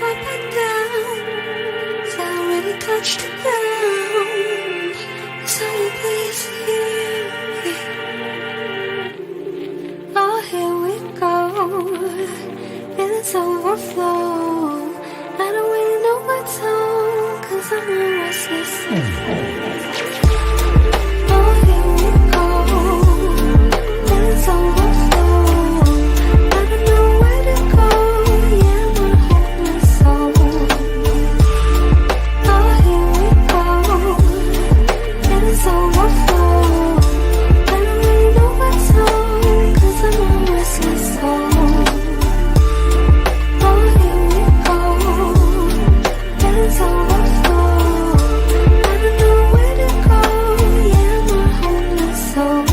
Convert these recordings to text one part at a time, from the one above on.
up and down, so I really touched the ground. So please hear me. Oh, here we go, and it's overflow. I don't really know what tone, 'cause I'm a restless soul. Oh, here we go, and it's overflow. I don't know where to go, yeah, my hopeless soul. Oh, here we go, and it's overflow. I don't really know what tone, 'cause I'm a restless soul. Oh, here we go, and it's overflow. I don't know where to go, yeah, my hopeless soul.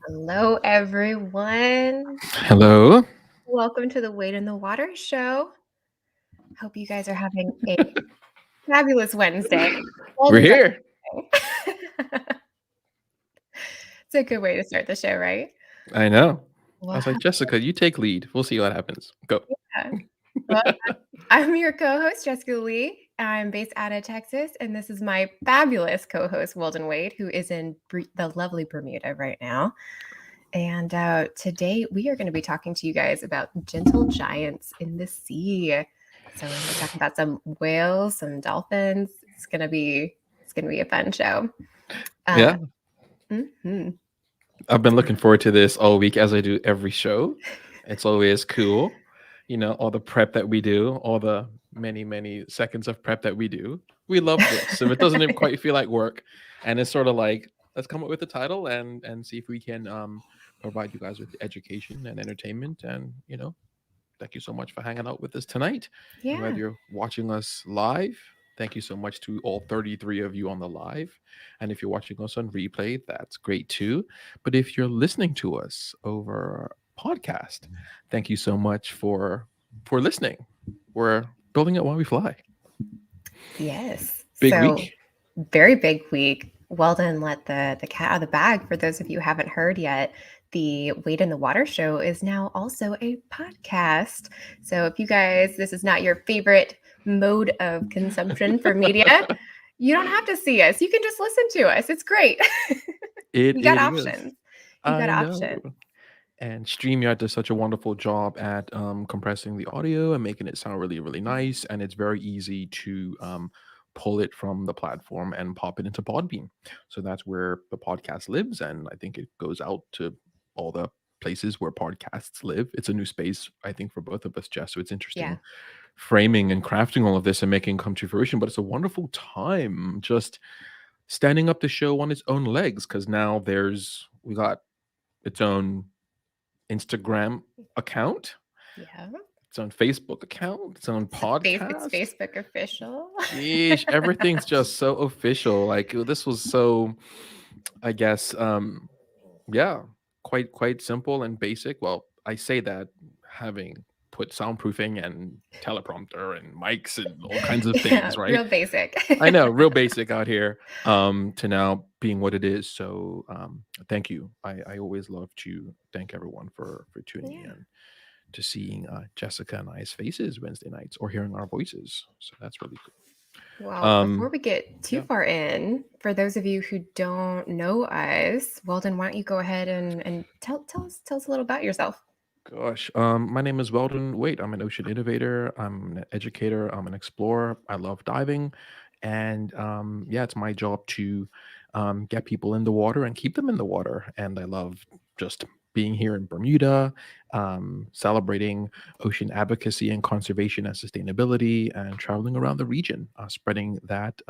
Hello, everyone. Hello. Welcome to the Wade in the Water show. Hope you guys are having a fabulous Wednesday. We're here. It's a good way to start the show, right? I know. I Wow. was like, Jessica, you take lead. We'll see what happens. Go. Yeah. Well, I'm your co-host, Jessica Lee. I'm based out of Texas, and this is my fabulous co-host, Weldon Wade, who is in the lovely Bermuda right now. And today we are going to be talking to you guys about gentle giants in the sea. So we're going to talk about some whales, some dolphins. It's going to be a fun show. Yeah. Mhm. I've been looking forward to this all week, as I do every show. It's always cool. You know, all the prep that we do, all the many seconds of prep that we do. We love this. So it doesn't even quite feel like work. And it's sort of like, let's come up with a title and see if we can provide you guys with education and entertainment. And, you know, thank you so much for hanging out with us tonight. And Yeah. whether you're watching us live, thank you so much to all 33 of you on the live. And if you're watching us on replay, that's great too. But if you're listening to us over podcast, thank you so much for listening. We're building it while we fly. Yes. Big So, week. very big week. Weldon let the cat out of the bag. For those of you who haven't heard yet, the Wade in the Water show is now also a podcast. So if you guys, this is not your favorite mode of consumption for media, you don't have to see us. You can just listen to us. It's great. You got It is. options. You got I know. options. And StreamYard does such a wonderful job at compressing the audio and making it sound really, really nice. And it's very easy to pull it from the platform and pop it into Podbean. So that's where the podcast lives. And I think it goes out to all the places where podcasts live. It's a new space, I think, for both of us, Jess. So it's interesting framing and crafting all of this and making it come to fruition. But it's a wonderful time just standing up the show on its own legs, because now we got its own Instagram account, Yeah. its own Facebook account, its own podcast. It's Facebook official. Yeesh, everything's just so official. Like this was so, I guess, yeah, quite simple and basic. Well, I say that having put soundproofing and teleprompter and mics and all kinds of things, right? Real basic. I know, real basic out here, to now being what it is. So thank you. I always love to thank everyone for tuning in, to seeing Jessica and I's faces Wednesday nights, or hearing our voices. So that's really cool. Well, before we get too far in, for those of you who don't know us, Weldon, why don't you go ahead and tell us a little about yourself? Gosh, my name is Weldon Wade. I'm an ocean innovator. I'm an educator. I'm an explorer. I love diving, and yeah, it's my job to get people in the water and keep them in the water. And I love just being here in Bermuda, celebrating ocean advocacy and conservation and sustainability, and traveling around the region, spreading that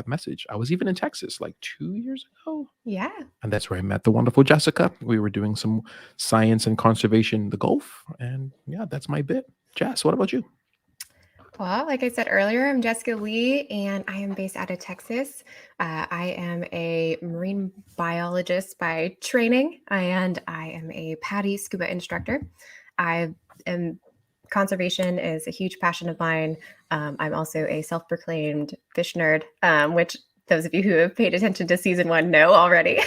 message. I was even in Texas like 2 years ago, Yeah. and that's where I met the wonderful Jessica. We were doing some science and conservation in the Gulf, and yeah, that's my bit. Jess, what about you? Well, like I said earlier, I'm Jessica Lee, and I am based out of Texas. I am a marine biologist by training, and I am a PADI scuba instructor. I am Conservation is a huge passion of mine. I'm also a self-proclaimed fish nerd, which those of you who have paid attention to season 1 know already.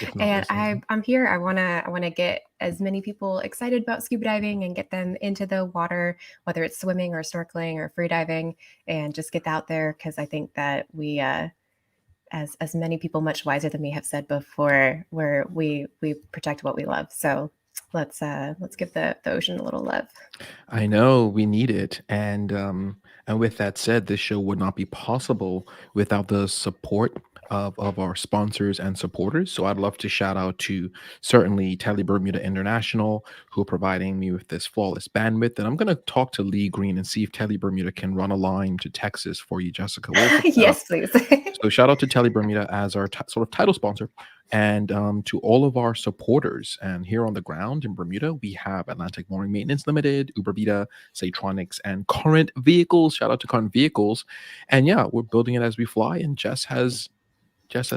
If not And listening. I'm here. I wanna get as many people excited about scuba diving and get them into the water, whether it's swimming or snorkeling or free diving, and just get out there because I think that we, as many people much wiser than me have said before, where we protect what we love. So let's give the ocean a little love. I know we need it, and with that said, this show would not be possible without the support of our sponsors and supporters. So I'd love to shout out to certainly Tele Bermuda International, who are providing me with this flawless bandwidth. And I'm going to talk to Lee Green and see if Tele Bermuda can run a line to Texas for you, Jessica. We'll hook that up. Yes, please. So shout out to Tele Bermuda as our sort of title sponsor, and to all of our supporters. And here on the ground in Bermuda, we have Atlantic Mooring Maintenance Limited, Uber Beta, Satronics, and Current Vehicles. Shout out to Current Vehicles. And yeah, we're building it as we fly. And Jess has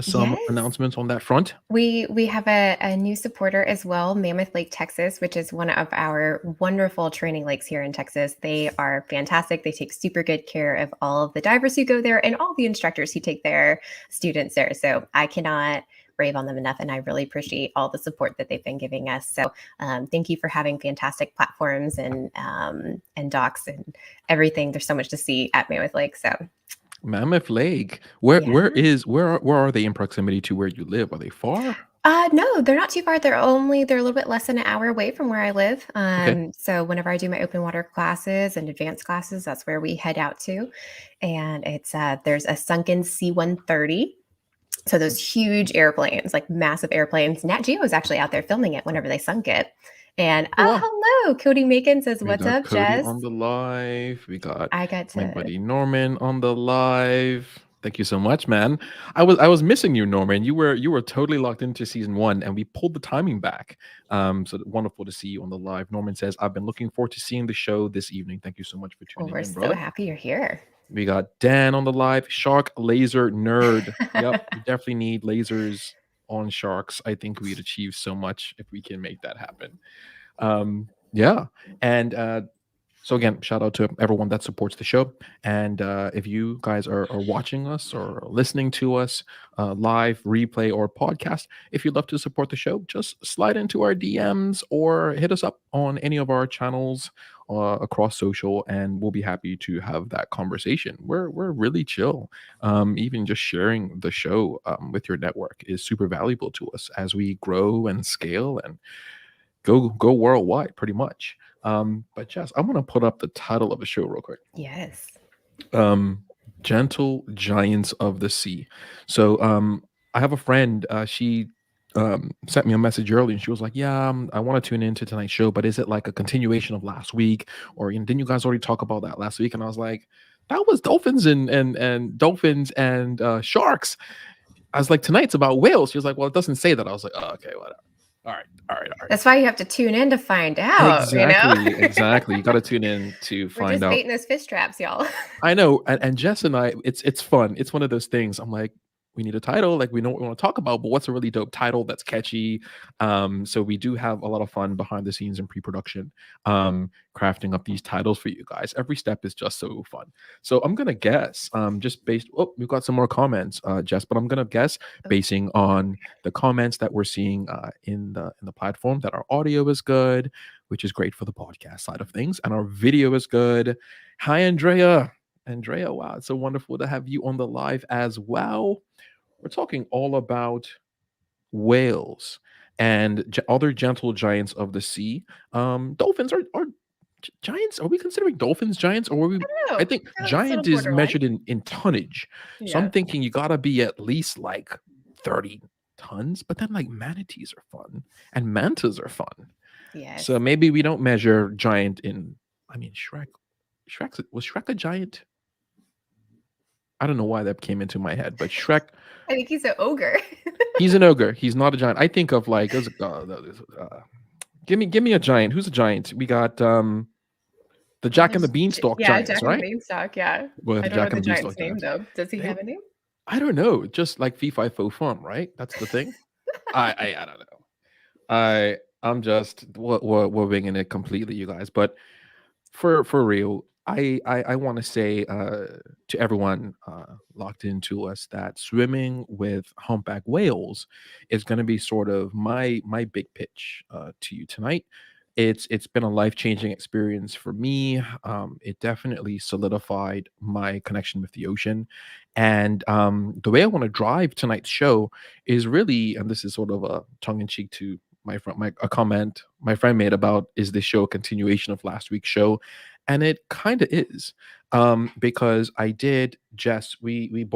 some Yes. announcements on that front. We have a new supporter as well, Mammoth Lake, Texas, which is one of our wonderful training lakes here in Texas. They are fantastic. They take super good care of all of the divers who go there and all the instructors who take their students there. So I cannot rave on them enough, and I really appreciate all the support that they've been giving us. So thank you for having fantastic platforms and docks and everything. There's so much to see at Mammoth Lake. So Mammoth Lake. Where yeah. where are they in proximity to where you live? Are they far? No, they're not too far. They're a little bit less than an hour away from where I live. Okay. So whenever I do my open water classes and advanced classes, that's where we head out to. And it's there's a sunken C-130. So those huge airplanes, like massive airplanes. Nat Geo was actually out there filming it whenever they sunk it. And Oh, wow. hello, Cody Macon says, We "What's got up, Cody Jess?" on the live. We got I got my to. buddy Norman on the live. Thank you so much, man. I was missing you, Norman. You were totally locked into season 1, and we pulled the timing back. So wonderful to see you on the live. Norman says, "I've been looking forward to seeing the show this evening." Thank you so much for Well, tuning we're in, so brother. happy you're here. We got Dan on the live. Shark laser nerd. Yep, we definitely need lasers on sharks. I think we'd achieve so much if we can make that happen. Yeah, and so again, shout out to everyone that supports the show. And if you guys are watching us or listening to us live, replay, or podcast, if you'd love to support the show, just slide into our DMs or hit us up on any of our channels across social, and we'll be happy to have that conversation. We're really chill. Even just sharing the show with your network is super valuable to us as we grow and scale and go worldwide, pretty much. But Jess, I'm gonna put up the title of the show real quick. Yes. Gentle Giants of the Sea. So I have a friend, she sent me a message early and she was like, yeah, I want to tune into tonight's show, but is it like a continuation of last week? Or didn't you guys already talk about that last week? And I was like, that was dolphins and dolphins and sharks. I was like, tonight's about whales. She was like, well, it doesn't say that. I was like, oh, okay, whatever. All right. That's why you have to tune in to find out, Exactly. You got to tune in to We're find just out. baiting those fish traps, y'all. I know, and Jess and I, it's fun. It's one of those things. I'm like, we need a title, like we know what we want to talk about, but what's a really dope title that's catchy? So we do have a lot of fun behind the scenes and pre-production, crafting up these titles for you guys. Every step is just so fun. So I'm gonna guess, just based. Oh, we've got some more comments, Jess, but I'm gonna guess basing on the comments that we're seeing in the platform that our audio is good, which is great for the podcast side of things, and our video is good. Hi, Andrea. Andrea, wow, it's so wonderful to have you on the live as well. We're talking all about whales and other gentle giants of the sea. Dolphins are giants. Are we considering dolphins giants, or I think giant is measured in tonnage. So I'm thinking you gotta be at least like 30 tons, but then like manatees are fun and mantas are fun. Yes. So maybe we don't measure giant in. I mean, was Shrek a giant? I don't know why that came into my head, but Shrek, I think he's an ogre. he's an ogre. He's not a giant. I think of like, give me a giant. Who's a giant? We got the Jack and the Beanstalk Yeah, giants, Jack and right? the Beanstalk. Yeah. Well, I the don't know Jack the and the giant's Beanstalk name giants. though. Does he They, have a name? I don't know. Just like fee fi fo fum, right? That's the thing. I don't know. I'm just we're winging it completely, you guys. But for real, I want to say to everyone locked into us that swimming with humpback whales is going to be sort of my big pitch to you tonight. It's been a life-changing experience for me. It definitely solidified my connection with the ocean, and the way I want to drive tonight's show is really, and this is sort of a tongue-in-cheek to a comment my friend made about, is this show a continuation of last week's show? And it kind of is, because I did Jess. We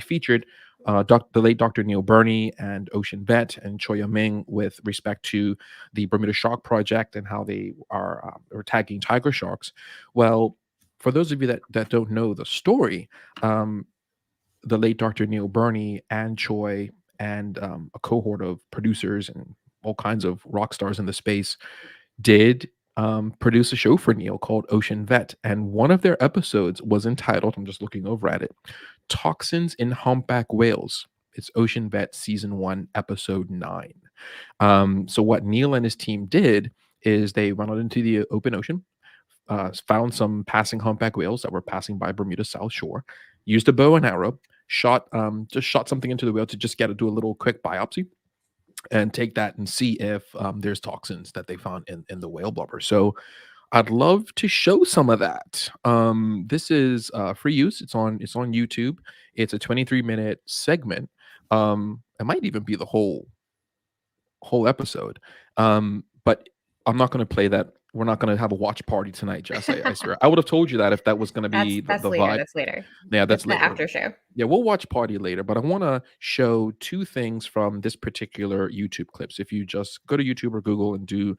featured the late Dr. Neil Burney and Ocean Vet and Choya Ming with respect to the Bermuda Shark Project and how they are tagging tiger sharks. Well, for those of you that don't know the story, um, the late Dr. Neil Burney and Choi and a cohort of producers and all kinds of rock stars in the space did produce a show for Neil called Ocean Vet. And one of their episodes was entitled, I'm just looking over at it, Toxins in Humpback Whales. It's Ocean Vet Season 1, Episode 9. So what Neil and his team did is they went out into the open ocean, found some passing humpback whales that were passing by Bermuda South Shore, used a bow and arrow, shot something into the whale to just do a little quick biopsy and take that and see if there's toxins that they found in the whale blubber. So I'd love to show some of that. This is free use. It's on YouTube. It's a 23-minute segment. It might even be the whole episode. But I'm not going to play that. We're not going to have a watch party tonight, Jess. I swear. I would have told you that if that was going to be That's the later. vibe. That's later. Yeah, that's the later. after show. Yeah, we'll watch party later, but I want to show two things from this particular YouTube clips. If you just go to YouTube or Google and do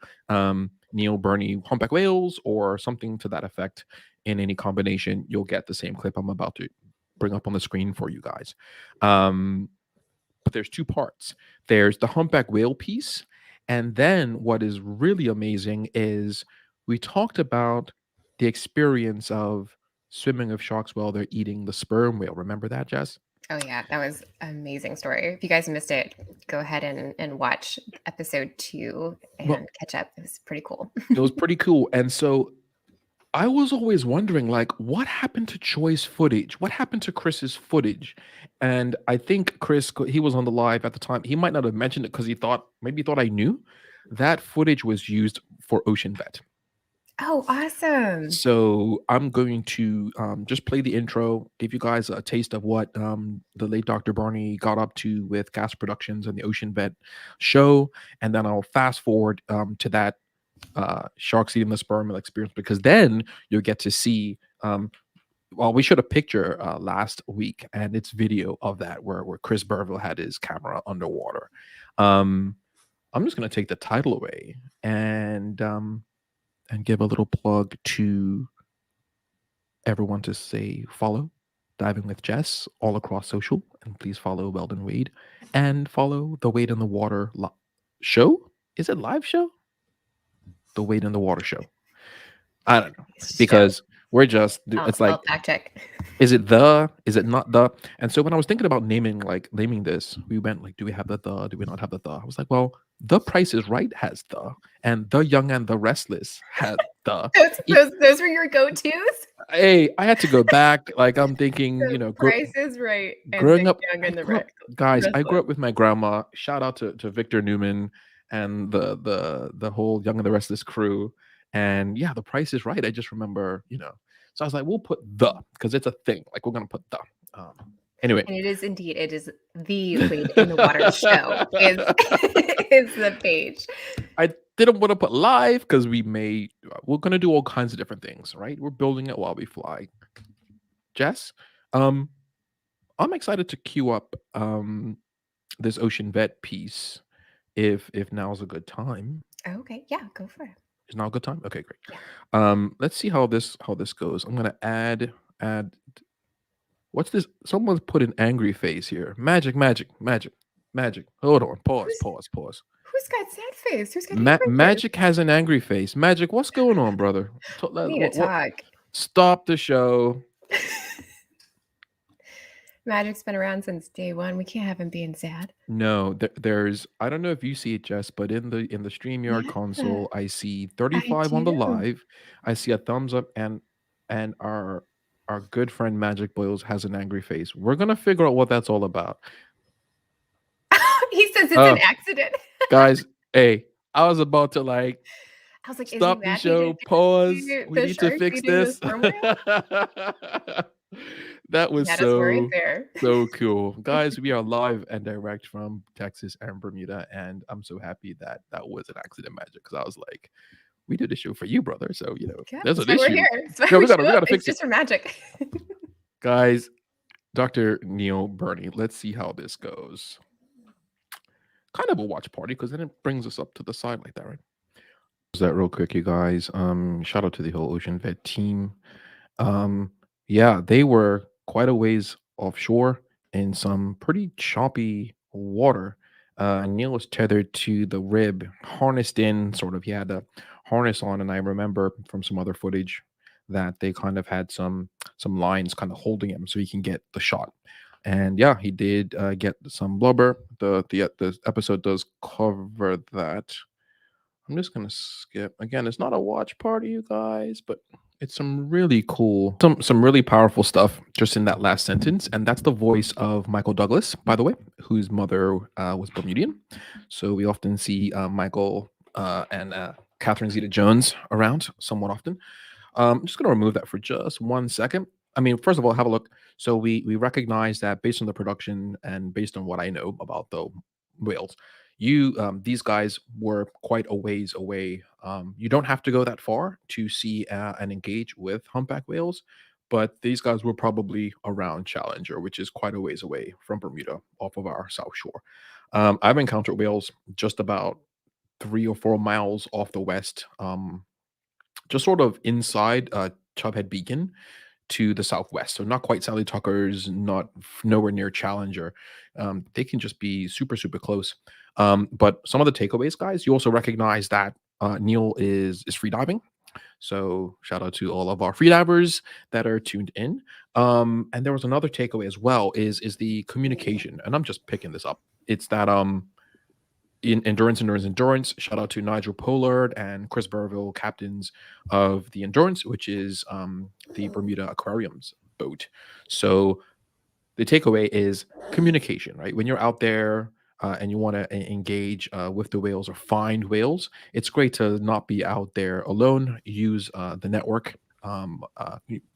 Neil Burney humpback whales or something to that effect in any combination, you'll get the same clip I'm about to bring up on the screen for you guys. But there's two parts. There's the humpback whale piece, and then what is really amazing is we talked about the experience of swimming with sharks while they're eating the sperm whale. Remember that, Jess? Oh yeah, that was an amazing story. If you guys missed it, go ahead and watch episode 2 and catch up. It was pretty cool. It was pretty cool. And so I was always wondering, like, what happened to Choi's footage? What happened to Chris's footage? And I think Chris, he was on the live at the time. He might not have mentioned it because he thought I knew. That footage was used for Ocean Vet. Oh, awesome. So I'm going to just play the intro, give you guys a taste of what the late Dr. Barney got up to with Gas Productions and the Ocean Vet show. And then I'll fast forward to that sharks eating the sperm whale experience, because then you'll get to see well, we showed a picture last week, and it's video of that where Chris Burville had his camera underwater. I'm just going to take the title away and give a little plug to everyone to say follow Diving with Jess all across social, and please follow Weldon Wade and follow the Wade in the Water show. Is it live show? The Wade in the Water show. I don't know, because we're just it's like, I'll fact check. Is it not the? And so when I was thinking about naming this, we went like, do we have the? Do we not have the? I was like, well, The Price is Right has the, and The Young and the Restless had the. those were your go-tos? Hey, I had to go back. Like, I'm thinking, Price is Right. And growing up, Young and guys, I grew up with my grandma. Shout out to Victor Newman and the whole Young and the Restless crew. And yeah, The Price is Right. I just remember, So I was like, we'll put the, because it's a thing. Like, we're gonna put the. Anyway, and it is indeed. It is the Wade in the Water show. Is the page. I didn't want to put live because we're gonna do all kinds of different things, right? We're building it while we fly. Jess, I'm excited to queue up this ocean vet piece. If now's a good time. Okay, yeah, go for it. Is now a good time? Okay, great. Yeah. Let's see how this goes. I'm gonna add. What's this? Someone's put an angry face here. Magic, magic, magic, magic. Hold on. Pause. Who's Pause. Pause. who's got sad face? Who's got angry face? Magic has an angry face. Magic, what's going on, brother? We need to talk. Stop the show. Magic's been around since day one. We can't have him being sad. No, there's. I don't know if you see it, Jess, but in the StreamYard Yeah, console, I see I 35 on the do. live. I see a thumbs up, and our good friend Magic Boils has an angry face. We're gonna figure out what that's all about. He says it's an accident. Guys, hey, I was about to I was like, stop the is he show, pause. the We need to shark fix eating this. the sperm whale? That was Had us worried there. so cool. Guys, we are live and direct from Texas and Bermuda, and I'm so happy that that was an accident, Magic, because I was like, we did a show for you, brother. So, Yeah, there's that's an why we're issue. here. That's why No, we show gotta up. fix It's just for magic. Guys, Dr. Neil Bernie, let's see how this goes. Kind of a watch party, because then it brings us up to the side like that, right? That real quick, you guys. Shout out to the whole Ocean Vet team. Yeah, they were quite a ways offshore in some pretty choppy water. Neil was tethered to the rib, harnessed in, sort of. He had a harness on, and I remember from some other footage that they kind of had some lines kind of holding him so he can get the shot. And yeah, he did get some blubber. The episode does cover that. I'm just gonna skip. Again, it's not a watch party, you guys, but it's some really cool, some really powerful stuff just in that last sentence. And that's the voice of Michael Douglas, by the way, whose mother was Bermudian. So we often see Michael and Catherine Zeta-Jones around somewhat often. I'm just gonna remove that for just 1 second. I mean, first of all, have a look. So we recognize that based on the production and based on what I know about the whales, these guys were quite a ways away. You don't have to go that far to see and engage with humpback whales, but these guys were probably around Challenger, which is quite a ways away from Bermuda off of our south shore. I've encountered whales just about 3 or 4 miles off the west, just sort of inside Chubhead Beacon to the southwest. So not quite Sally Tucker's, nowhere near Challenger. They can just be super, super close. But some of the takeaways, guys, you also recognize that Neil is free diving. So shout out to all of our free divers that are tuned in. And there was another takeaway as well, is the communication. And I'm just picking this up. It's that in endurance. Shout out to Nigel Pollard and Chris Burville, captains of the Endurance, which is the Bermuda Aquarium's boat. So the takeaway is communication, right? When you're out there and you want to engage with the whales or find whales, it's great to not be out there alone. Use the network.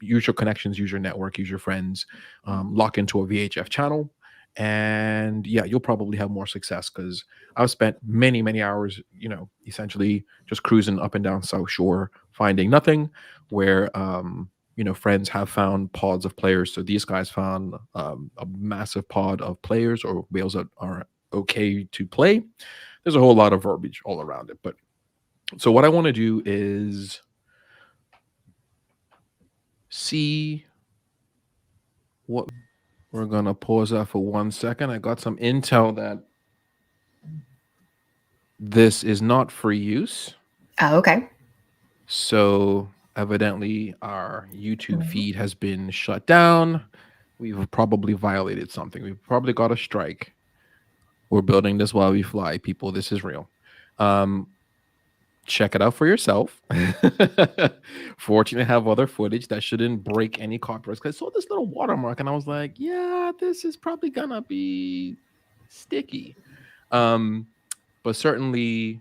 Use your connections, use your network, use your friends, lock into a VHF channel, and yeah, you'll probably have more success, because I've spent many hours, essentially just cruising up and down South Shore, finding nothing, where friends have found pods of players. So these guys found a massive pod of players or whales that are okay to play. There's a whole lot of verbiage all around it, but so what I want to do is see what we're gonna pause that for 1 second. I got some intel that this is not free use. Oh, okay. So evidently our YouTube feed has been shut down. We've probably violated something. We've probably got a strike. We're building this while we fly, people. This is real. Check it out for yourself. Fortunately, I have other footage that shouldn't break any copyrights. I saw this little watermark and I was like, yeah, this is probably gonna be sticky. But certainly,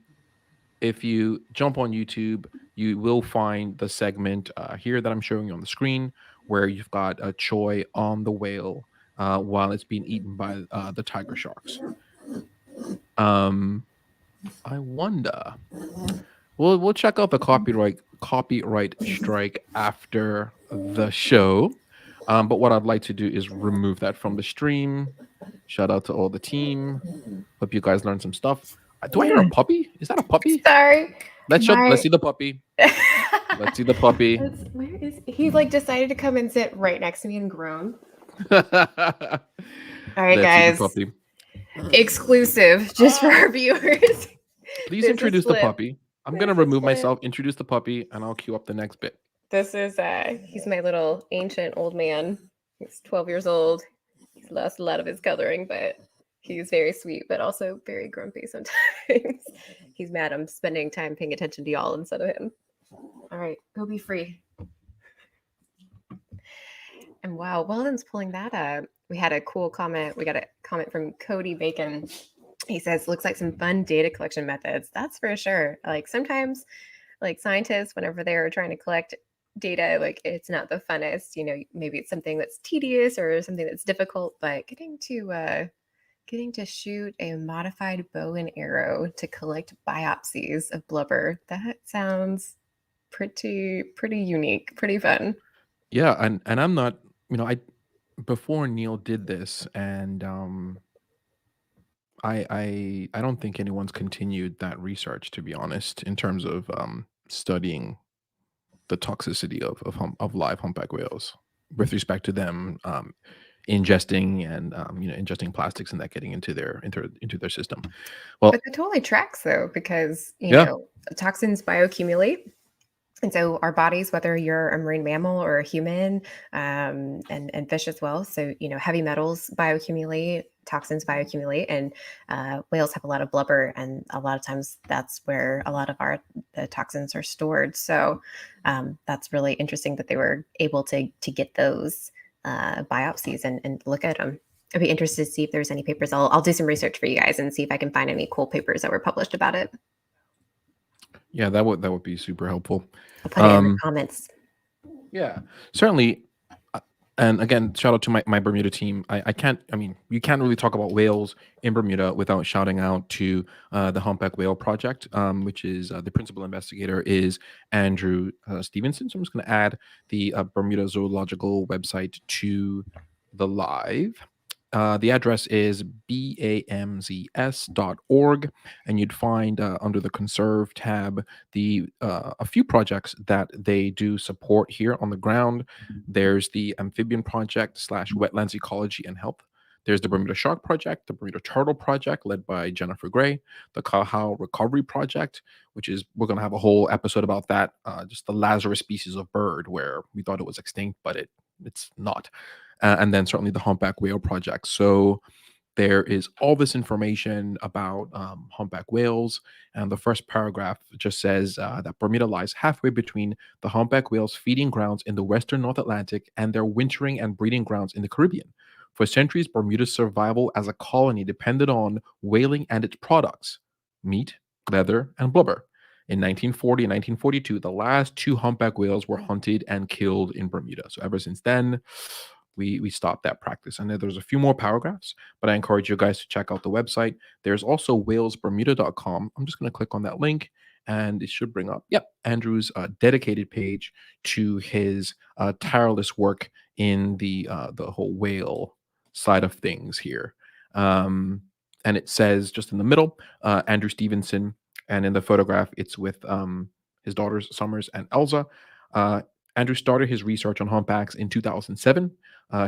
if you jump on YouTube, you will find the segment here that I'm showing you on the screen, where you've got a Choi on the whale while it's being eaten by the tiger sharks. I wonder. We'll check out the copyright strike after the show. But what I'd like to do is remove that from the stream. Shout out to all the team. Hope you guys learned some stuff. Do I hear a puppy? Is that a puppy? Sorry. Let's see the puppy. Let's see the puppy. Where is he? Like decided to come and sit right next to me and groan. All right, guys. Exclusive just for our viewers. Please introduce the puppy. I'm going to remove myself, introduce the puppy, and I'll cue up the next bit. This is, he's my little ancient old man. He's 12 years old. He's lost a lot of his coloring, but he's very sweet, but also very grumpy sometimes. He's mad I'm spending time paying attention to y'all instead of him. All right, go be free. And wow, Weldon's pulling that up. We had a cool comment. We got a comment from Cody Bacon. He says, looks like some fun data collection methods. That's for sure. Like sometimes, like scientists, whenever they're trying to collect data, like it's not the funnest, you know, maybe it's something that's tedious or something that's difficult, but getting to shoot a modified bow and arrow to collect biopsies of blubber, that sounds pretty unique, pretty fun. Yeah, and I'm not, you know, before Neil did this, and I don't think anyone's continued that research, to be honest, in terms of studying the toxicity of live humpback whales with respect to them ingesting and ingesting plastics and that getting into their system. Well, but it totally tracks though, because you know toxins bioaccumulate. And so our bodies, whether you're a marine mammal or a human, and fish as well. So, you know, heavy metals bioaccumulate, toxins bioaccumulate, and whales have a lot of blubber. And a lot of times that's where a lot of the toxins are stored. So that's really interesting that they were able to get those biopsies and look at them. I'd be interested to see if there's any papers. I'll do some research for you guys and see if I can find any cool papers that were published about it. Yeah, that would be super helpful. I'll put it in the comments. Yeah, certainly. And again, shout out to my Bermuda team. You can't really talk about whales in Bermuda without shouting out to the Humpback Whale Project, which is the principal investigator is Andrew Stephenson. So I'm just going to add the Bermuda Zoological website to the live. The address is bamzs.org, and you'd find under the Conserve tab a few projects that they do support here on the ground. There's the Amphibian Project / Wetlands Ecology and Health. There's the Bermuda Shark Project, the Bermuda Turtle Project, led by Jennifer Gray, the Kahau Recovery Project, which is, we're going to have a whole episode about that, just the Lazarus species of bird, where we thought it was extinct, but it's not. And then certainly the Humpback Whale Project. So there is all this information about humpback whales. And the first paragraph just says that Bermuda lies halfway between the humpback whales' feeding grounds in the western North Atlantic and their wintering and breeding grounds in the Caribbean. For centuries, Bermuda's survival as a colony depended on whaling and its products, meat, leather, and blubber. In 1940 and 1942, the last 2 humpback whales were hunted and killed in Bermuda. So ever since then, we stopped that practice. And there's a few more paragraphs, but I encourage you guys to check out the website. There's also whalesbermuda.com. I'm just going to click on that link and it should bring up, Andrew's dedicated page to his tireless work in the whole whale side of things here. And it says just in the middle, Andrew Stephenson, and in the photograph, it's with his daughters, Summers and Elsa. Andrew started his research on humpbacks in 2007.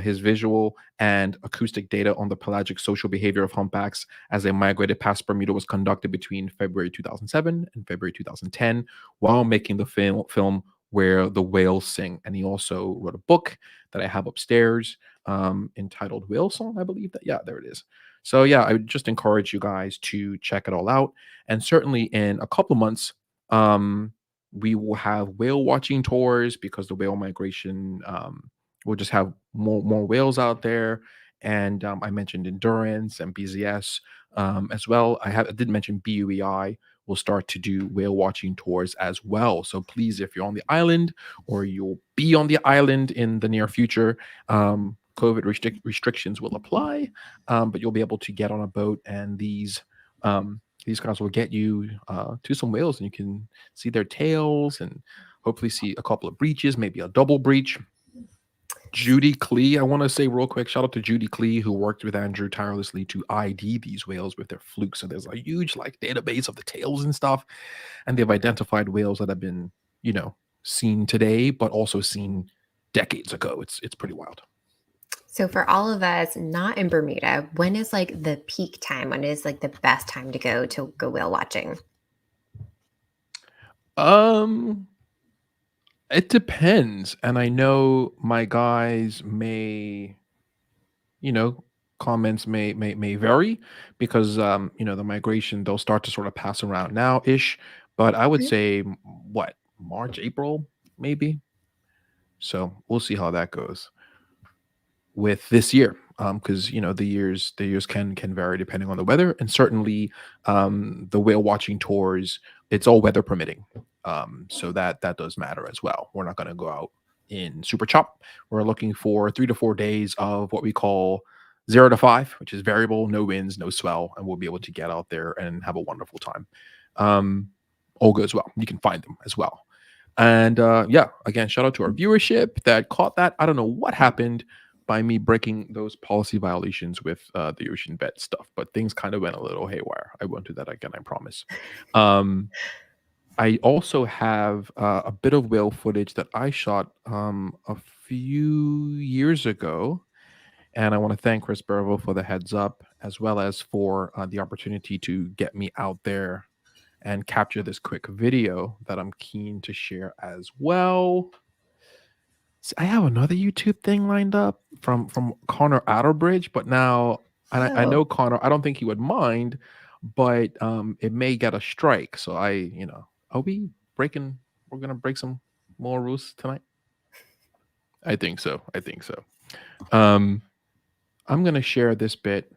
His visual and acoustic data on the pelagic social behavior of humpbacks as they migrated past Bermuda was conducted between February 2007 and February 2010 while making the film Where the Whales Sing. And he also wrote a book that I have upstairs entitled Whale Song, I believe that. Yeah, there it is. So yeah, I would just encourage you guys to check it all out. And certainly in a couple of months, we will have whale watching tours because the whale migration we'll just have more whales out there. And I mentioned endurance and BZS as well. I did mention BUEI will start to do whale watching tours as well. So please, if you're on the island or you'll be on the island in the near future, COVID restrictions will apply, but you'll be able to get on a boat, and these guys will get you to some whales, and you can see their tails and hopefully see a couple of breaches, maybe a double breach. Judy Clee, I want to say real quick, shout out to Judy Clee, who worked with Andrew tirelessly to ID these whales with their flukes. So there's a huge like database of the tails and stuff, and they've identified whales that have been, you know, seen today, but also seen decades ago. It's pretty wild. So for all of us not in Bermuda, when is like the peak time? When is like the best time to go whale watching? Um, it depends, and I know my guys may, you know, comments may vary because you know, the migration they'll start to sort of pass around now ish, but I would Okay. say what, March, April, maybe. So we'll see how that goes with this year, because you know, the years can vary depending on the weather, and certainly the whale watching tours, it's all weather permitting, so that does matter as well. We're not going to go out in super chop. We're looking for 3 to 4 days of what we call 0 to 5, which is variable, no winds, no swell, and we'll be able to get out there and have a wonderful time. um all goes well, you can find them as well. And yeah, again, shout out to our viewership that caught that. I don't know what happened by me breaking those policy violations with the ocean vet stuff, but things kind of went a little haywire. I won't do that again, I promise. Um, I also have a bit of whale footage that I shot a few years ago, and I want to thank Chris Bervo for the heads up, as well as for the opportunity to get me out there and capture this quick video that I'm keen to share as well. I have another YouTube thing lined up from Connor Outerbridge, but now, and I Oh, know Connor, I don't think he would mind, but it may get a strike. So are we breaking? We're gonna break some more rules tonight. I think so. I think so. Um, I'm gonna share this bit,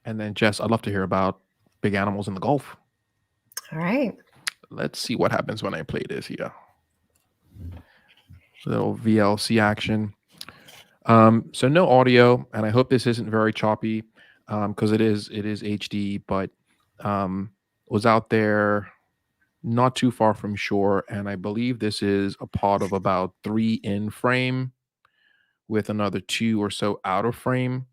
and then Jess, I'd love to hear about big animals in the Gulf. all right. Let's see what happens when I play this here. Little VLC action. So no audio, and I hope this isn't very choppy, because it is HD, but was out there not too far from shore, and I believe this is a pod of about 3 in frame with another 2 or so out of frame.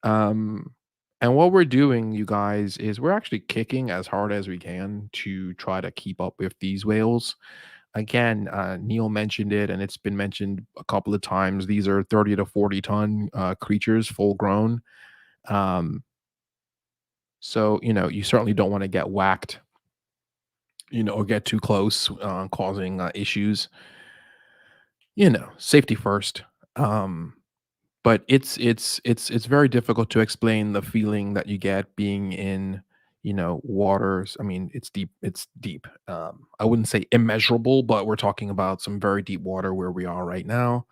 Um, and what we're doing, you guys, is we're actually kicking as hard as we can to try to keep up with these whales. Again, Neil mentioned it, and it's been mentioned a couple of times. These are 30 to 40 ton creatures, full grown. Um, so, you certainly don't want to get whacked, or get too close, causing issues. Safety first. Um, but it's very difficult to explain the feeling that you get being in, waters. I mean, it's deep. I wouldn't say immeasurable, but we're talking about some very deep water where we are right now.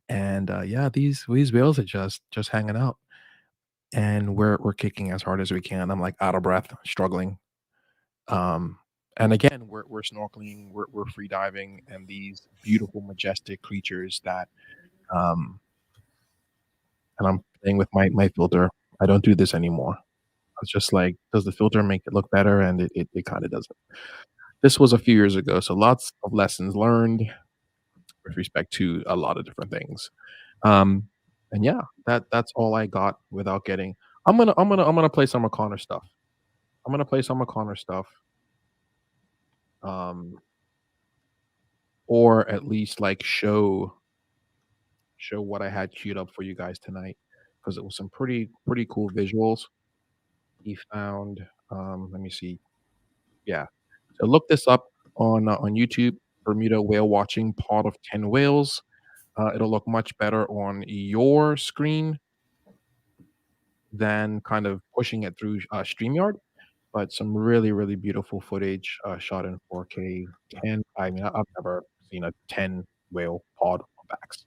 And yeah, these whales are just hanging out, and we're kicking as hard as we can. I'm like out of breath, struggling. um and again, we're snorkeling, we're free diving, and these beautiful majestic creatures that, um and I'm playing with my filter. I don't do this anymore. I was just like, does the filter make it look better? And it kind of doesn't. This was a few years ago, so lots of lessons learned with respect to a lot of different things. Um, and yeah, that's all I got without getting. I'm gonna play some O'Connor stuff. I'm gonna play some O'Connor stuff, um, or at least like show what I had queued up for you guys tonight, because it was some pretty cool visuals. He found. Let me see. Yeah. So look this up on YouTube. Bermuda whale watching, pod of 10 whales. It'll look much better on your screen than kind of pushing it through StreamYard. But some really beautiful footage shot in 4K 10. I mean, I've never seen a 10 whale pod on backs.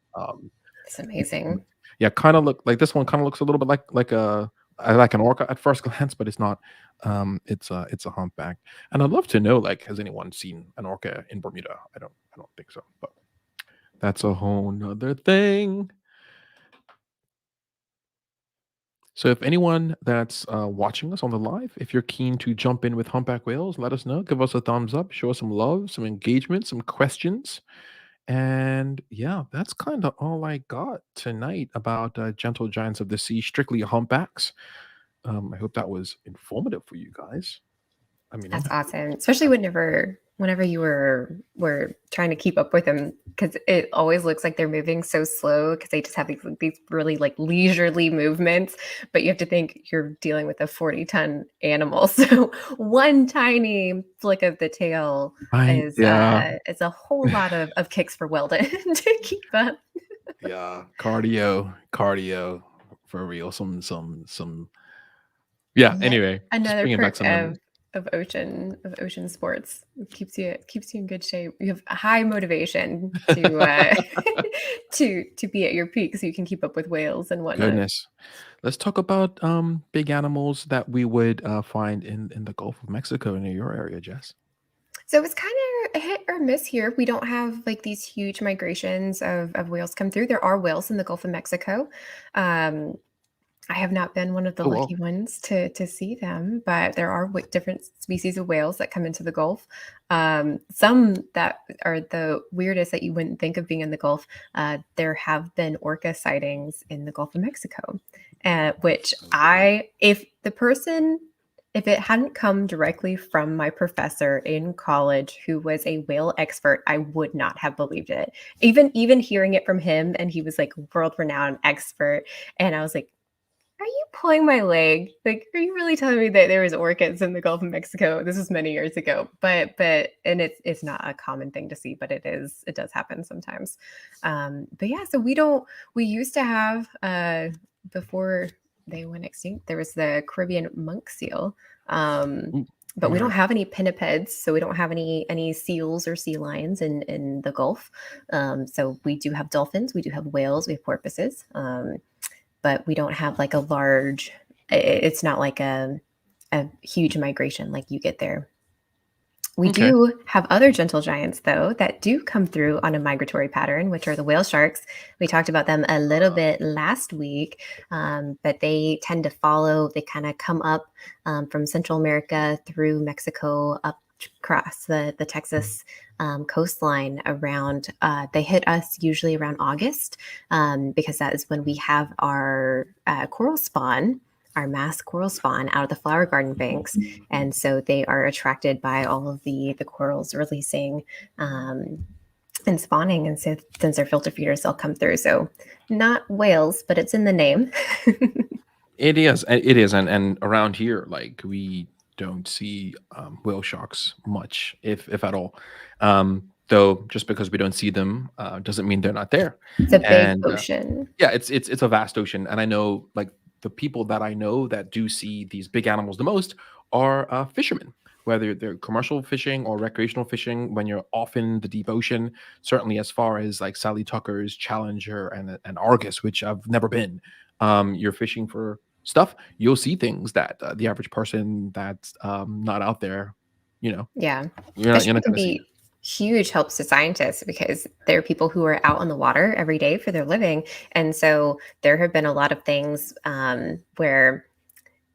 It's amazing. Yeah, kind of look like this one. Kind of looks a little bit like an orca at first glance, but it's not. It's a humpback, and I'd love to know, like, has anyone seen an orca in Bermuda? I don't think so, but that's a whole nother thing. So if anyone that's watching us on the live, if you're keen to jump in with humpback whales, let us know. Give us a thumbs up. Show us some love, some engagement, some questions, And yeah, that's kind of all I got tonight about gentle giants of the sea, strictly humpbacks. I hope that was informative for you guys. Let me know. That's awesome, especially whenever you were trying to keep up with them, because it always looks like they're moving so slow because they just have these really like leisurely movements. But you have to think you're dealing with a 40-ton animal, so one tiny flick of the tail Yeah, is a whole lot of kicks for Weldon to keep up. yeah, cardio for real. Some. Yeah. Yet Anyway, just another bringing back perk some memories. of ocean sports. It keeps you in good shape. You have high motivation to to be at your peak so you can keep up with whales and whatnot. Goodness. Let's talk about big animals that we would find in the Gulf of Mexico near your area, Jess. So it's kind of a hit or miss here. We don't have like these huge migrations of whales come through. There are whales in the Gulf of Mexico. Um, I have not been one of the Oh lucky well. ones to see them, but there are different species of whales that come into the Gulf. Some that are the weirdest that you wouldn't think of being in the Gulf. There have been orca sightings in the Gulf of Mexico, which if it hadn't come directly from my professor in college who was a whale expert, I would not have believed it. Even hearing it from him, and he was like world renowned expert, and I was like, are you pulling my leg? Like, are you really telling me that there was orchids in the Gulf of Mexico? This was many years ago, and it's not a common thing to see, but it does happen sometimes. But yeah, so we used to have before they went extinct, there was the Caribbean monk seal. Ooh, But we don't right. have any pinnipeds, so we don't have any seals or sea lions in the Gulf. So we do have dolphins, we do have whales, we have porpoises. But we don't have like a large, it's not like a huge migration like you get there. We Okay. do have other gentle giants, though, that do come through on a migratory pattern, which are the whale sharks. We talked about them a little bit last week, but they tend to follow, they kind of come up from Central America through Mexico up across the Texas coastline around, they hit us usually around August because that is when we have our coral spawn, our mass coral spawn out of the flower garden banks. And so they are attracted by all of the corals releasing and spawning. And so since they're filter feeders, they'll come through. So not whales, but it's in the name. It is. It is. And around here, like we don't see whale sharks much, if at all. Though just because we don't see them doesn't mean they're not there. It's a big And ocean. yeah, it's a vast ocean, and I know like the people that I know that do see these big animals the most are fishermen, whether they're commercial fishing or recreational fishing. When you're off in the deep ocean, certainly as far as like Sally Tucker's Challenger and Argus, which I've never been, you're fishing for stuff. You'll see things that the average person that's not out there, you know, Yeah. you're Fishing not can going to see. be huge helps to scientists because there are people who are out on the water every day for their living. And so there have been a lot of things where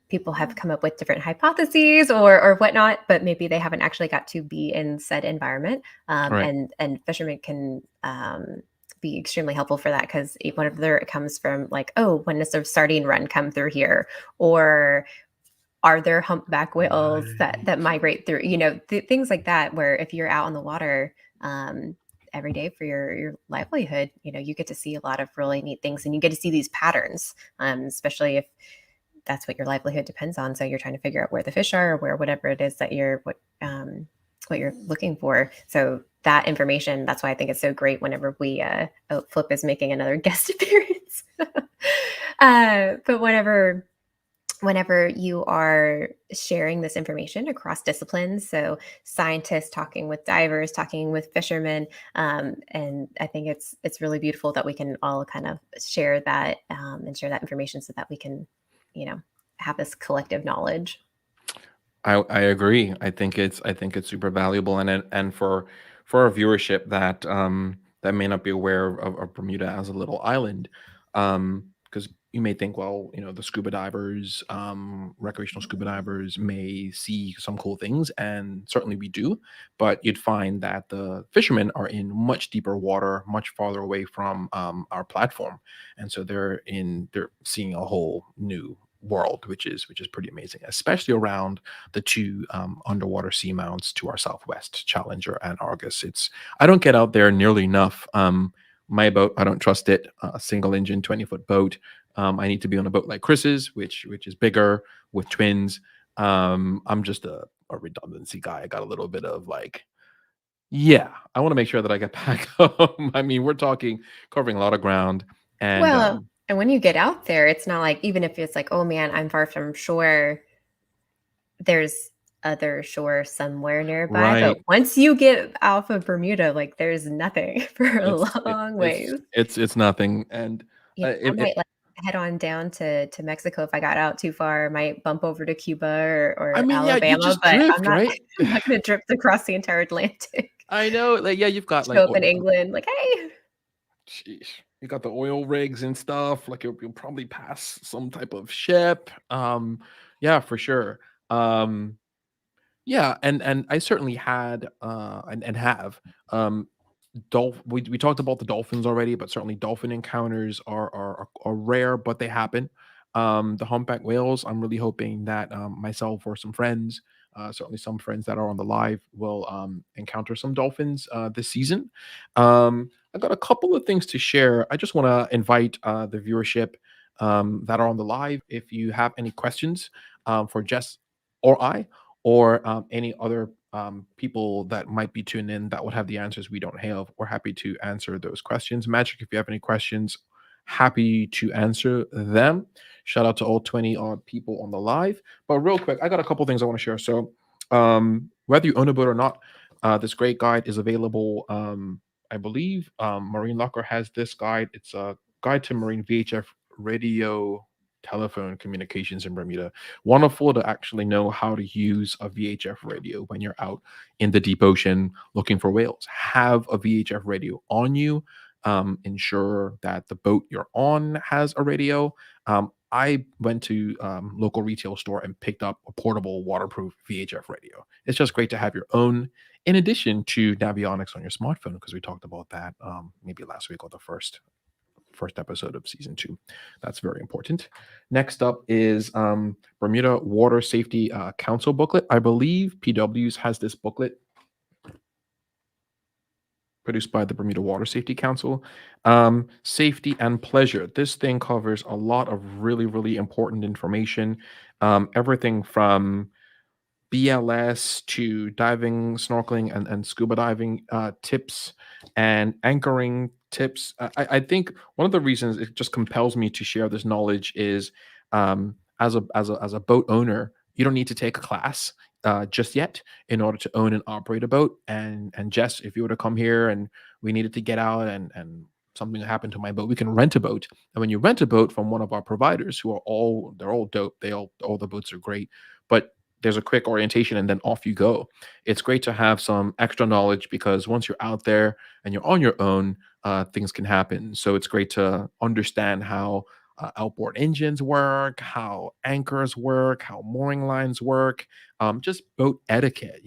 people have come up with different hypotheses or whatnot, but maybe they haven't actually got to be in said environment. Right. And fishermen can be extremely helpful for that because whenever it comes from like, oh, when does a sardine run come through here? Or are there humpback whales that migrate through, things like that, where if you're out on the water every day for your livelihood, you get to see a lot of really neat things and you get to see these patterns, especially if that's what your livelihood depends on. So you're trying to figure out where the fish are or where whatever it is that what you're looking for. So that information, that's why I think it's so great whenever we Flip is making another guest appearance. But whenever you are sharing this information across disciplines, so scientists talking with divers, talking with fishermen, and I think it's really beautiful that we can all kind of share that and share that information so that we can, have this collective knowledge. I agree. I think it's super valuable, and for our viewership that that may not be aware of Bermuda as a little island, because you may think, well, the scuba divers, recreational scuba divers may see some cool things, and certainly we do, but you'd find that the fishermen are in much deeper water, much farther away from our platform, and so they're seeing a whole new world, which is pretty amazing, especially around the two underwater seamounts to our southwest, Challenger and Argus. I don't get out there nearly enough. My boat, I don't trust it. A single engine, 20-foot boat. I need to be on a boat like Chris's, which is bigger with twins. I'm just a redundancy guy. I got a little bit of like, yeah, I want to make sure that I get back home. I mean, we're talking covering a lot of ground, and Well, and when you get out there, it's not like, even if it's like, oh man, I'm far from shore, there's other shore somewhere nearby. But right, once you get off of Bermuda, like there's nothing for a it's it, long it's ways. it's nothing, and Yeah, I might like head on down to Mexico if I got out too far. I might bump over to Cuba I or mean, yeah, you Alabama, just but I'm drift, not right? I'm not gonna drift across the entire Atlantic. I know, like, yeah, you've got Show like up in England, like, "Hey." sheesh. You got the oil rigs and stuff. Like you'll probably pass some type of ship. Yeah, for sure. Um, yeah, and I certainly had and have um we talked about the dolphins already, but certainly dolphin encounters are rare, but they happen. The humpback whales, I'm really hoping that myself or some friends, certainly some friends that are on the live, will encounter some dolphins this season. I got a couple of things to share. I just want to invite the viewership that are on the live. If you have any questions for Jess or I, or any other people that might be tuned in that would have the answers we don't have, we're happy to answer those questions. Magic, if you have any questions, happy to answer them. Shout out to all 20 odd people on the live. But real quick, I got a couple things I want to share. So, whether you own a boat or not, this great guide is available. I believe Marine Locker has this guide. It's a guide to marine VHF radio telephone communications in Bermuda. Wonderful to actually know how to use a VHF radio when you're out in the deep ocean looking for whales. Have a VHF radio on you. Ensure that the boat you're on has a radio. I went to local retail store and picked up a portable waterproof VHF radio. It's just great to have your own, in addition to Navionics on your smartphone, because we talked about that maybe last week or the first episode of season 2. That's very important. Next up is Bermuda Water Safety Council booklet. I believe PW's has this booklet produced by the Bermuda Water Safety Council. Safety and pleasure. This thing covers a lot of really, really important information. Everything from BLS to diving, snorkeling, and scuba diving tips and anchoring tips. I think one of the reasons it just compels me to share this knowledge is as a boat owner, you don't need to take a class just yet in order to own and operate a boat. And Jess, if you were to come here and we needed to get out and something happened to my boat, we can rent a boat. And when you rent a boat from one of our providers, who are they're all dope, all the boats are great, but there's a quick orientation and then off you go. It's great to have some extra knowledge, because once you're out there and you're on your own, things can happen. So it's great to understand how outboard engines work, how anchors work, how mooring lines work, just boat etiquette,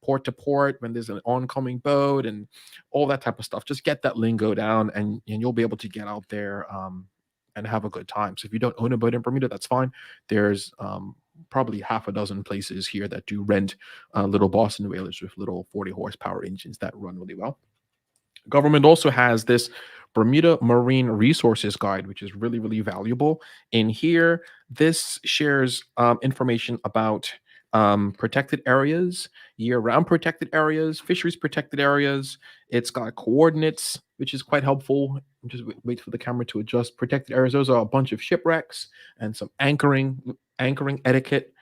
port to port when there's an oncoming boat and all that type of stuff. Just get that lingo down, and you'll be able to get out there and have a good time. So if you don't own a boat in Bermuda, that's fine. There's probably half a dozen places here that do rent little Boston whalers with little 40 horsepower engines that run really well. Government also has this Bermuda Marine Resources Guide, which is really, really valuable. In here, this shares information about protected areas, year-round protected areas, fisheries protected areas. It's got coordinates, which is quite helpful. Just wait for the camera to adjust. Protected areas, those are a bunch of shipwrecks and some anchoring etiquette,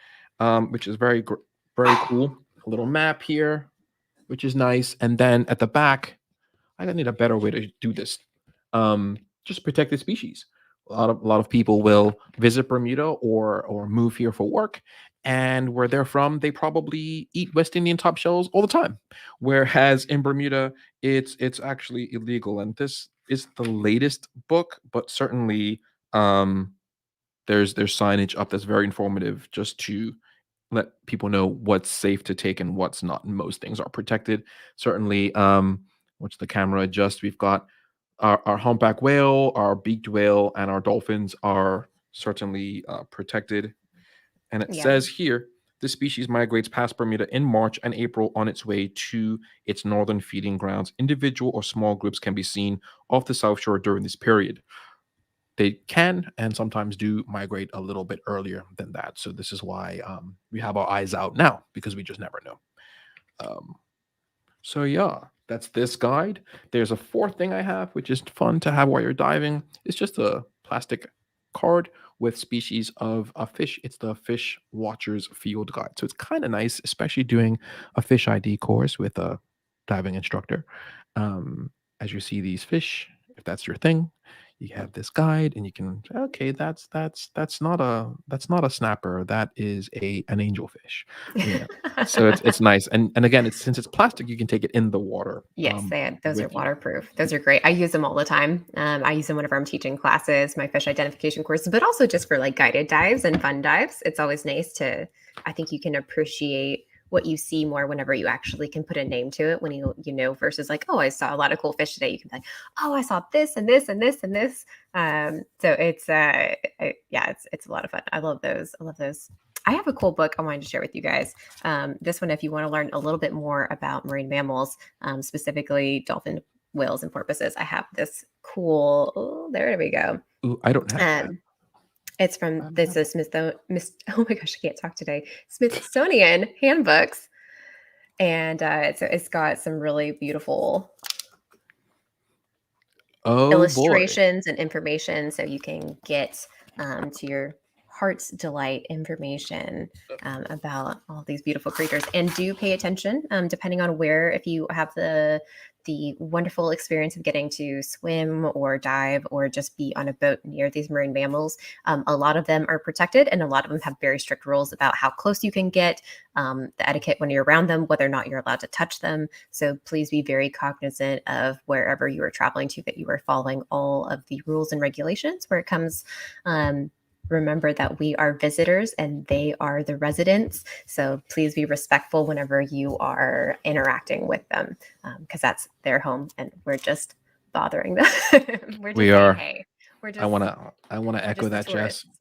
which is very cool. A little map here, which is nice. And then at the back, I need a better way to do this. Just protected species. A lot of people will visit Bermuda or move here for work, and where they're from, they probably eat West Indian top shells all the time. Whereas in Bermuda, it's actually illegal. And this is the latest book, but certainly Um, there's signage up that's very informative just to let people know what's safe to take and what's not. And most things are protected. Certainly, once the camera adjusts, we've got our humpback whale, our beaked whale, and our dolphins are certainly protected. And it Yeah. says here, this species migrates past Bermuda in March and April on its way to its northern feeding grounds. Individual or small groups can be seen off the South Shore during this period. They can and sometimes do migrate a little bit earlier than that. So this is why we have our eyes out now, because we just never know. Um, so yeah, that's this guide. There's a fourth thing I have, which is fun to have while you're diving. It's just a plastic card with species of a fish. It's the Fish Watchers Field Guide. So it's kind of nice, especially doing a fish ID course with a diving instructor. Um, as you see these fish, if that's your thing, you have this guide and you can say, okay, that's not a snapper. That is an angelfish. Yeah. So it's nice. And again, since it's plastic, you can take it in the water Yes, those are with you. waterproof. Those are great. I use them all the time. I use them whenever I'm teaching classes, my fish identification courses, but also just for like guided dives and fun dives. It's always nice I think you can appreciate what you see more whenever you actually can put a name to it when you know, versus like, oh, I saw a lot of cool fish today. You can be like, oh, I saw this and this and this and this. So it's it's a lot of fun. I love those. I love those. I have a cool book I wanted to share with you guys. This one, if you want to learn a little bit more about marine mammals, specifically dolphin, whales, and porpoises, I have this cool. Oh, there we go. Ooh, I don't have that. It's from this is oh my gosh, I can't talk today. Smithsonian handbooks, and it's got some really beautiful Oh boy. illustrations and information, so you can get to your heart's delight information about all these beautiful creatures. And do pay attention, depending on where, if you have the wonderful experience of getting to swim or dive or just be on a boat near these marine mammals, a lot of them are protected, and a lot of them have very strict rules about how close you can get, the etiquette when you're around them, whether or not you're allowed to touch them. So please be very cognizant of wherever you are traveling to, that you are following all of the rules and regulations where it comes. Remember that we are visitors and they are the residents. So please be respectful whenever you are interacting with them, because that's their home and we're just bothering them. We're just We saying, are. hey, we're just, I want to echo just the that, tourists. Jess.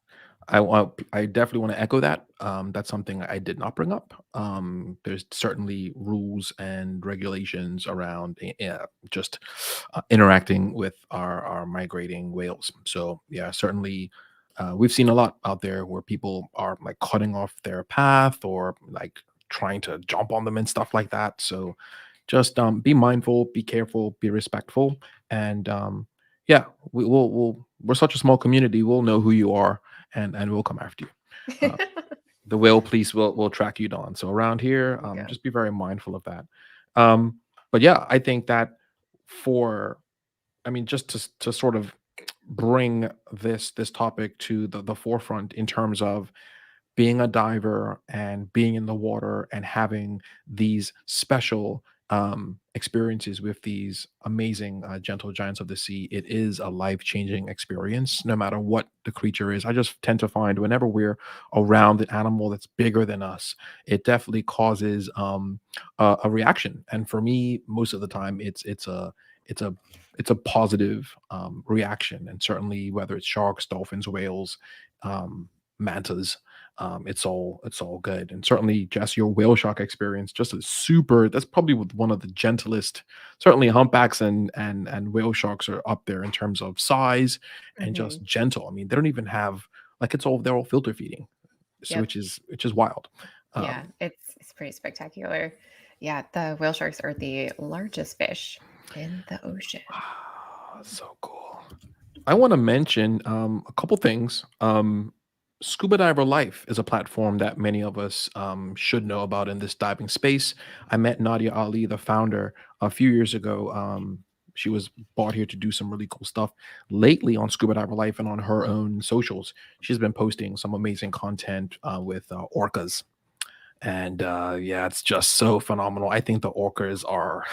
I definitely want to echo that. That's something I did not bring up. There's certainly rules and regulations around just interacting with our migrating whales. So yeah, certainly we've seen a lot out there where people are like cutting off their path or like trying to jump on them and stuff like that. So just be mindful, be careful, be respectful, and yeah, we're such a small community. We'll know who you are, and we'll come after you. The whale police will track you down. So around here, There you go. just be very mindful of that. But yeah, I think that for, I mean, just to sort of bring this topic to the forefront in terms of being a diver and being in the water and having these special experiences with these amazing gentle giants of the sea, it is a life-changing experience no matter what the creature is. I just tend to find whenever we're around an animal that's bigger than us, it definitely causes a reaction. And for me, most of the time, it's a it's a positive reaction. And certainly whether it's sharks, dolphins, whales, mantas, it's all good. And certainly just your whale shark experience, just a super, that's probably with one of the gentlest. Certainly humpbacks and whale sharks are up there in terms of size and Mhm. just gentle. I mean, they don't even have, like, they're all filter feeding, so Yep. which is wild. Yeah, um it's pretty spectacular. Yeah, the whale sharks are the largest fish in the ocean. so cool. I want to mention a couple things. Scuba Diver Life is a platform that many of us should know about in this diving space. I met Nadia Ali, the founder, a few years ago. She was brought here to do some really cool stuff. Lately on Scuba Diver Life and on her own socials, she's been posting some amazing content with orcas. And yeah, it's just so phenomenal. I think the orcas are.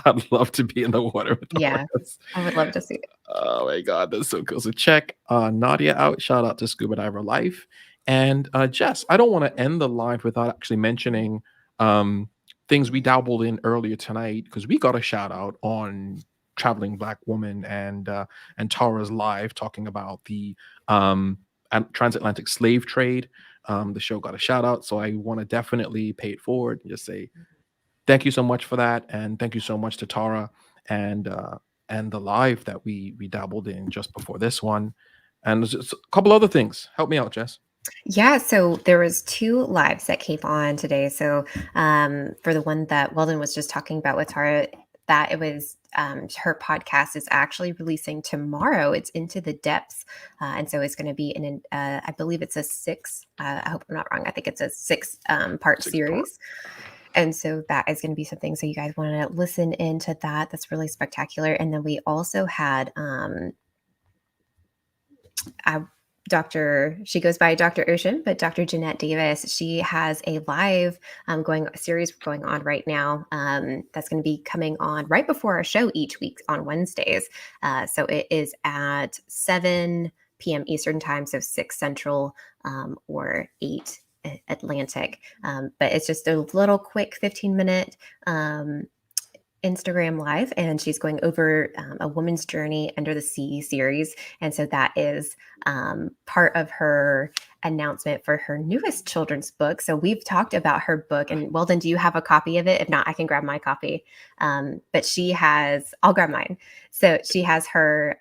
I'd love to be in the water with the Yeah, orcas. I would love to see it. Oh my god, that's so cool. So check Nadia out. Shout out to Scuba Diver Life. And Jess, I don't want to end the live without actually mentioning um, things we dabbled in earlier tonight because we got a shout out on Traveling Black Woman and Tara's live talking about the transatlantic slave trade. The show got a shout out, so I want to definitely pay it forward and just say thank you so much for that, and thank you so much to Tara and the live that we dabbled in just before this one, and there's just a couple other things. Help me out, Jess. Yeah, so there was 2 lives that came on today. So, for the one that Weldon was just talking about with Tara, that it was her podcast is actually releasing tomorrow. It's Into the Depths, and so it's going to be in an I believe it's a 6. I hope I'm not wrong. I think it's a 6 part 6 part. series. And so that is going to be something. So you guys want to listen into that. That's really spectacular. And then we also had she goes by Dr. Ocean, but Dr. Jeanette Davis, she has a live series going on right now. That's going to be coming on right before our show each week on Wednesdays. So it is at 7 p.m. Eastern time, so 6 Central or 8 Atlantic. But it's just a little quick 15-minute Instagram live, and she's going over a woman's journey under the sea series. And so that is part of her announcement for her newest children's book. So we've talked about her book, and Weldon, do you have a copy of it? If not, I can grab my copy. But I'll grab mine. So she has her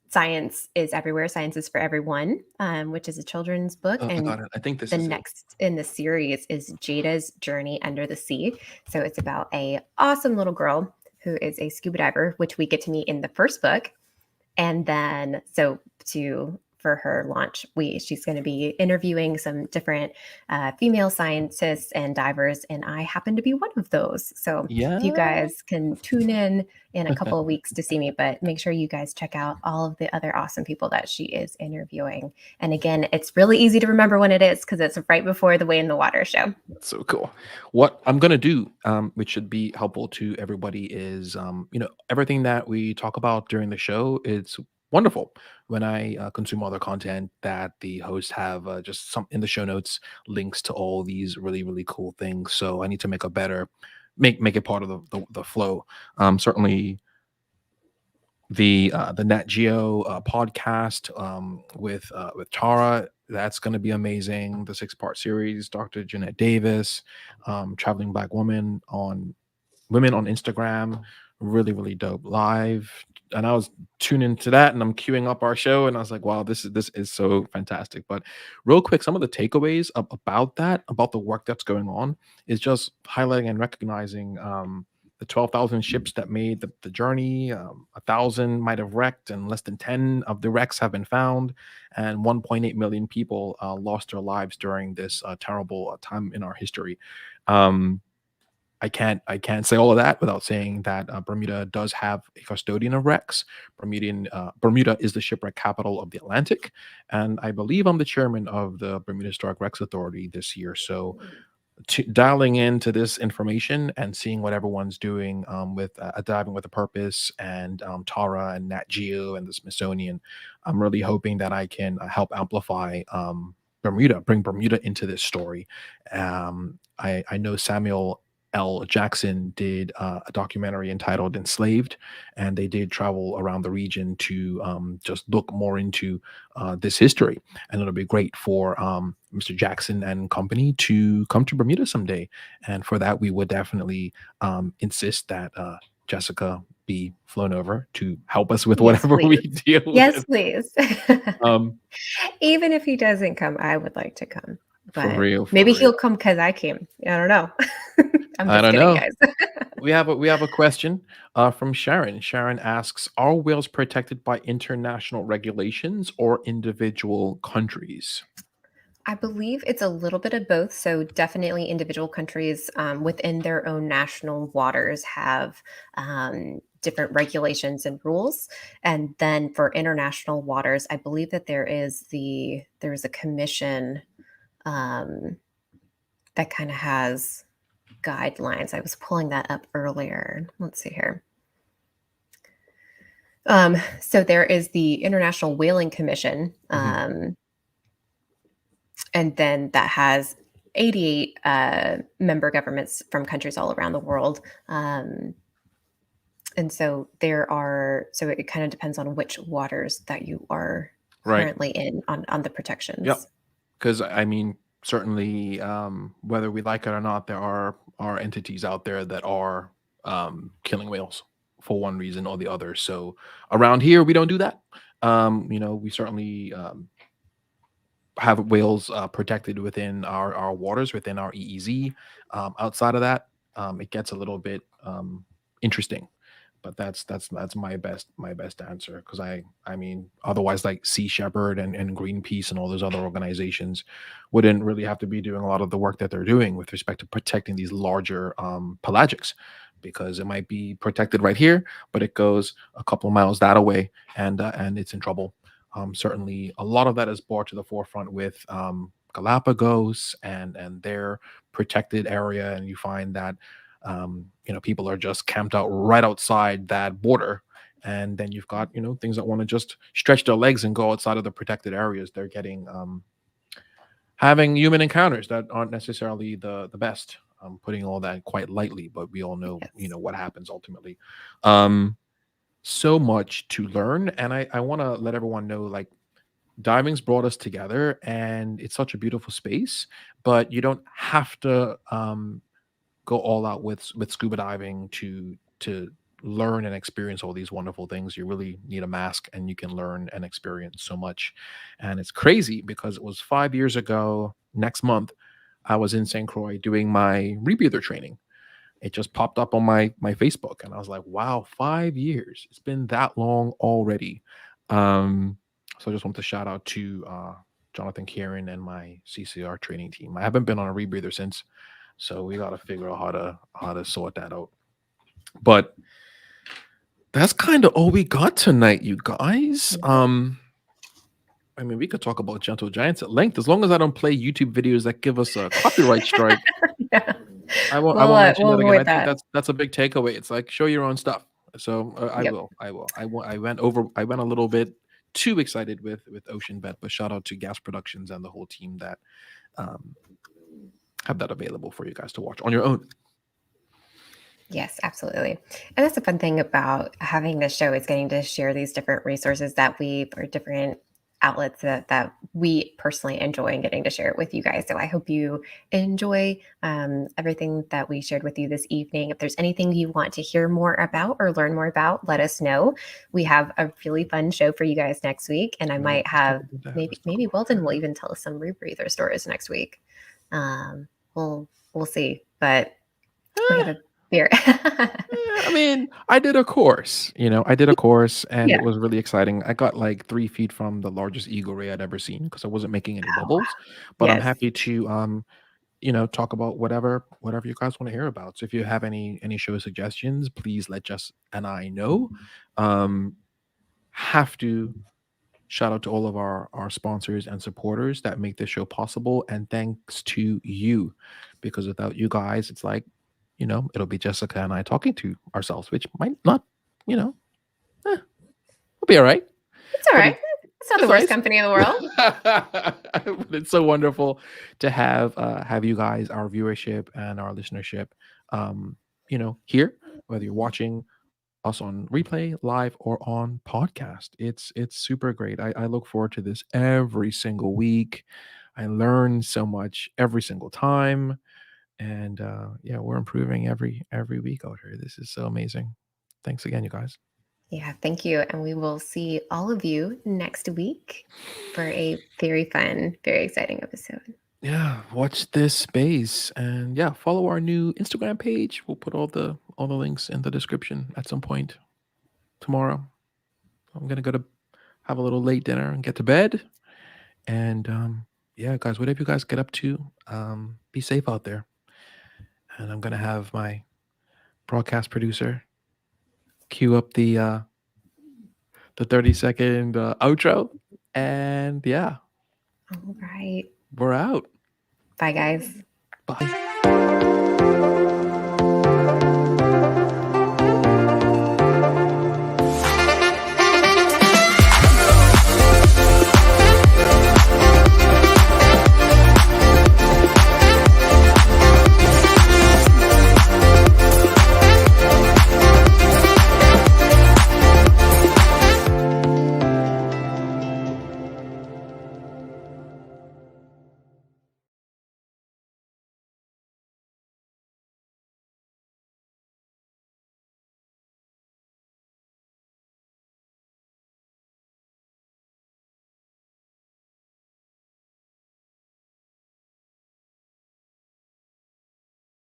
Science is Everywhere, Science is for Everyone, which is a children's book. I And got it. I think this the is it. next in the series is Jada's Journey Under the Sea. So it's about a awesome little girl who is a scuba diver, which we get to meet in the first book. And then for her launch, she's going to be interviewing some different female scientists and divers, and I happen to be one of those. So Yeah. you guys can tune in a couple of weeks to see me, but make sure you guys check out all of the other awesome people that she is interviewing. And again, it's really easy to remember when it is because it's right before the Way in the Water show. That's so cool. What I'm gonna do, which should be helpful to everybody, is everything that we talk about during the show. It's wonderful when I consume other content that the hosts have just some in the show notes links to all these really really cool things. So I need to make a better make it part of the flow. Certainly the Nat Geo podcast with Tara. That's going to be amazing. The 6 part series, Dr. Jeanette Davis, Traveling Black Woman on Women on Instagram, really really dope live. And I was tuning into that, and I'm queuing up our show, and I was like, "Wow, this is so fantastic!" But real quick, some of the takeaways about the work that's going on, is just highlighting and recognizing the 12,000 ships that made the journey. 1,000 might have wrecked, and less than 10 of the wrecks have been found, and 1.8 million people lost their lives during this terrible time in our history. Um, I can't say all of that without saying that Bermuda does have a custodian of wrecks. Bermuda is the shipwreck capital of the Atlantic, and I believe I'm the chairman of the Bermuda Historic Wrecks Authority this year. So dialing into this information and seeing what everyone's doing with Diving with a Purpose and Tara and Nat Geo and the Smithsonian, I'm really hoping that I can help amplify bring Bermuda into this story. I know Samuel L. Jackson did a documentary entitled Enslaved, and they did travel around the region to just look more into this history. And it'll be great for Mr. Jackson and company to come to Bermuda someday. And for that, we would definitely insist that Jessica be flown over to help us with Yes, whatever we please. deal Yes, with. please. Even if he doesn't come, I would like to come. For But real, maybe for real. he'll come because I came. I don't know. I'm I just don't kidding, know. guys. We have a question from Sharon. Sharon asks, "Are whales protected by international regulations or individual countries?" I believe it's a little bit of both. So definitely individual countries within their own national waters have different regulations and rules. And then for international waters, I believe that there is a commission um, that kind of has guidelines. I was pulling that up earlier. Let's see here. So there is the International Whaling Commission, and then that has 88 member governments from countries all around the world. And so so it kind of depends on which waters that you are currently in on the protections. Yep. Because I mean, certainly, whether we like it or not, there are entities out there that are killing whales for one reason or the other. So around here, we don't do that. We certainly have whales protected within our waters, within our EEZ. Outside of that, it gets a little bit interesting. But that's my best answer, because I mean, otherwise, like Sea Shepherd and Greenpeace and all those other organizations wouldn't really have to be doing a lot of the work that they're doing with respect to protecting these larger pelagics, because it might be protected right here, but it goes a couple of miles that away, and it's in trouble. Certainly, a lot of that is brought to the forefront with Galapagos and their protected area, and you find that people are just camped out right outside that border, and then you've got things that want to just stretch their legs and go outside of the protected areas. They're getting having human encounters that aren't necessarily the best. I'm putting all that quite lightly, but we all know what happens ultimately. So much to learn, and I want to let everyone know, like, diving's brought us together, and it's such a beautiful space, but you don't have to go all out with scuba diving to learn and experience all these wonderful things. You really need a mask, and you can learn and experience so much. And it's crazy because it was 5 years ago next month I was in St. Croix doing my rebreather training. It just popped up on my Facebook, and I was like, wow, 5 years. It's been that long already. So I just want to shout out to Jonathan Kieran and my CCR training team. I haven't been on a rebreather since, so we got to figure out how to sort that out. But that's kind of all we got tonight, you guys. I mean, we could talk about Gentle Giants at length, as long as I don't play YouTube videos that give us a copyright strike. Yeah. I won't mention that again. I think that's a big takeaway. It's like, show your own stuff. So I will. I went a little bit too excited with Ocean Vet, but shout out to Gas Productions and the whole team that have that available for you guys to watch on your own. Yes, absolutely. And that's the fun thing about having this show, is getting to share these different resources or different outlets that we personally enjoy, and getting to share it with you guys. So I hope you enjoy everything that we shared with you this evening. If there's anything you want to hear more about or learn more about, let us know. We have a really fun show for you guys next week, and I might have maybe Weldon will even tell us some rebreather stories next week. We'll see, but we have a beer. I mean, I did a course, and it was really exciting. I got like 3 feet from the largest eagle ray I'd ever seen, because I wasn't making any bubbles. But I'm happy to talk about whatever you guys want to hear about. So if you have any show suggestions, please let Jess and I know. Have to shout out to all of our sponsors and supporters that make this show possible, and thanks to you, because without you guys, it's like, it'll be Jessica and I talking to ourselves, which might not, we'll be all right. It's all right. It's not the worst company in the world. But it's so wonderful to have you guys, our viewership and our listenership, here, whether you're watching us on replay, live, or on podcast. It's super great. I look forward to this every single week. I learn so much every single time. And we're improving every week out here. This is so amazing. Thanks again, you guys. Yeah, thank you. And we will see all of you next week for a very fun, very exciting episode. Yeah, watch this space, and follow our new Instagram page. We'll put all the links in the description at some point tomorrow. I'm gonna go to have a little late dinner and get to bed. And guys, whatever you guys get up to, be safe out there. And I'm gonna have my broadcast producer cue up the 30-second outro, and All right. we're out. Bye, guys. Bye.